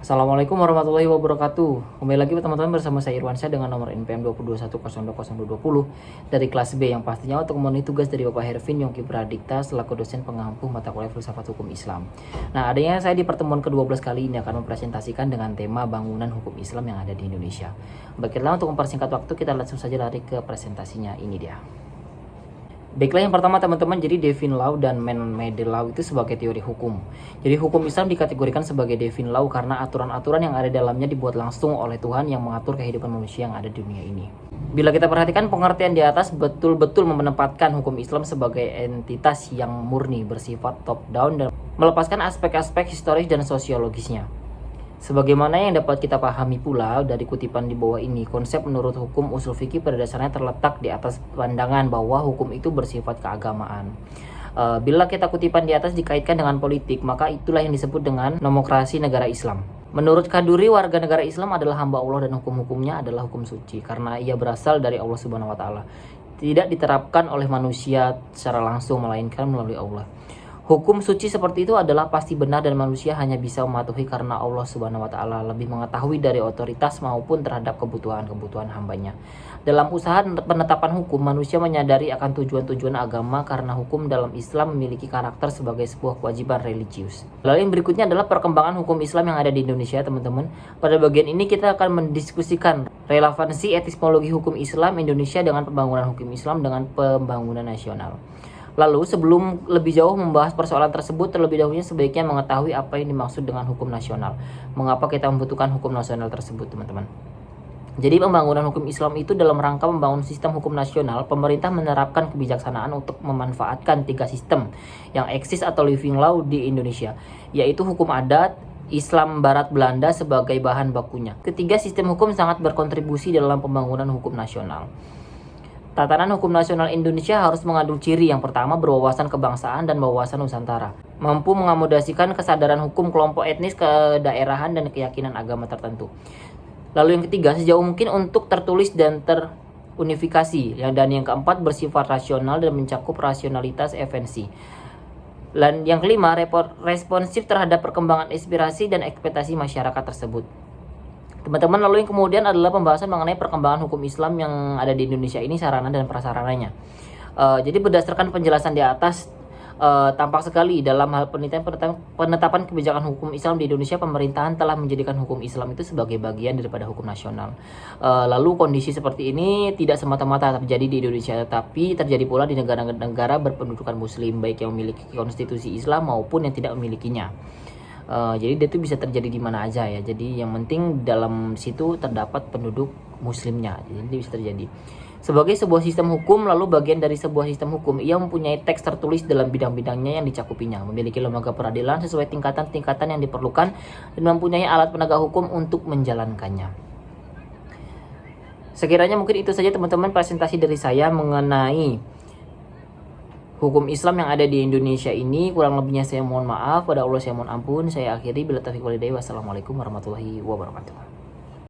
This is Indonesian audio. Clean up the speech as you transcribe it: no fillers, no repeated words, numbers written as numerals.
Assalamualaikum warahmatullahi wabarakatuh. Kembali lagi teman-teman bersama saya Irwansyah dengan nomor NPM 2021020220 dari kelas B yang pastinya untuk memenuhi tugas dari Bapak Hervin Yongki Pradikta selaku dosen pengampu mata kuliah Filsafat Hukum Islam. Nah, adanya saya di pertemuan ke-12 kali ini akan mempresentasikan dengan tema bangunan hukum Islam yang ada di Indonesia. Baiklah, untuk mempersingkat waktu kita langsung saja lari ke presentasinya. Ini dia. Baiklah, yang pertama teman-teman, jadi Devin Law dan Man-Made Law itu sebagai teori hukum. Jadi hukum Islam dikategorikan sebagai Devin Law karena aturan-aturan yang ada dalamnya dibuat langsung oleh Tuhan yang mengatur kehidupan manusia yang ada di dunia ini. Bila kita perhatikan pengertian di atas betul-betul menempatkan hukum Islam sebagai entitas yang murni bersifat top down dan melepaskan aspek-aspek historis dan sosiologisnya. Sebagaimana yang dapat kita pahami pula dari kutipan di bawah ini, konsep menurut hukum usul fikih pada dasarnya terletak di atas pandangan bahwa hukum itu bersifat keagamaan. Bila kita kutipan di atas dikaitkan dengan politik, maka itulah yang disebut dengan nomokrasi negara Islam. Menurut Kaduri, warga negara Islam adalah hamba Allah dan hukum-hukumnya adalah hukum suci karena ia berasal dari Allah Subhanahu wa taala. Tidak diterapkan oleh manusia secara langsung melainkan melalui Allah. Hukum suci seperti itu adalah pasti benar dan manusia hanya bisa mematuhi karena Allah Subhanahu wa taala lebih mengetahui dari otoritas maupun terhadap kebutuhan-kebutuhan hambanya. Dalam usaha penetapan hukum, manusia menyadari akan tujuan-tujuan agama karena hukum dalam Islam memiliki karakter sebagai sebuah kewajiban religius. Lalu yang berikutnya adalah perkembangan hukum Islam yang ada di Indonesia, teman-teman. Pada bagian ini kita akan mendiskusikan relevansi epistemologi hukum Islam Indonesia dengan pembangunan hukum Islam dengan pembangunan nasional. Lalu sebelum lebih jauh membahas persoalan tersebut, terlebih dahulu sebaiknya mengetahui apa yang dimaksud dengan hukum nasional. Mengapa kita membutuhkan hukum nasional tersebut, teman-teman? Jadi pembangunan hukum Islam itu dalam rangka membangun sistem hukum nasional, pemerintah menerapkan kebijaksanaan untuk memanfaatkan 3 sistem yang eksis atau living law di Indonesia, yaitu hukum adat, Islam Barat Belanda sebagai bahan bakunya. Ketiga sistem hukum sangat berkontribusi dalam pembangunan hukum nasional. Tatanan hukum nasional Indonesia harus mengandung ciri yang pertama berwawasan kebangsaan dan wawasan Nusantara, mampu mengakomodasikan kesadaran hukum kelompok etnis, kedaerahan, dan keyakinan agama tertentu. Lalu yang ketiga, sejauh mungkin untuk tertulis dan terunifikasi. Dan yang keempat, bersifat rasional dan mencakup rasionalitas esensi. Dan yang kelima, responsif terhadap perkembangan inspirasi dan ekspektasi masyarakat tersebut. Teman-teman, lalu yang kemudian adalah pembahasan mengenai perkembangan hukum Islam yang ada di Indonesia ini, sarana dan prasarananya. Jadi berdasarkan penjelasan di atas, tampak sekali dalam hal penetapan kebijakan hukum Islam di Indonesia, pemerintahan telah menjadikan hukum Islam itu sebagai bagian daripada hukum nasional. Lalu kondisi seperti ini tidak semata-mata terjadi di Indonesia, tapi terjadi pula di negara-negara berpendudukan Muslim, baik yang memiliki konstitusi Islam maupun yang tidak memilikinya. Jadi itu bisa terjadi di mana aja ya. Jadi yang penting dalam situ terdapat penduduk muslimnya. Jadi bisa terjadi. Sebagai sebuah sistem hukum, lalu bagian dari sebuah sistem hukum, ia mempunyai teks tertulis dalam bidang-bidangnya yang dicakupinya, memiliki lembaga peradilan sesuai tingkatan-tingkatan yang diperlukan, dan mempunyai alat penegak hukum untuk menjalankannya. Sekiranya mungkin itu saja teman-teman presentasi dari saya mengenai hukum Islam yang ada di Indonesia ini. Kurang lebihnya saya mohon maaf, pada Allah saya mohon ampun. Saya akhiri, bila taufiq wal hidayah. Wassalamualaikum warahmatullahi wabarakatuh.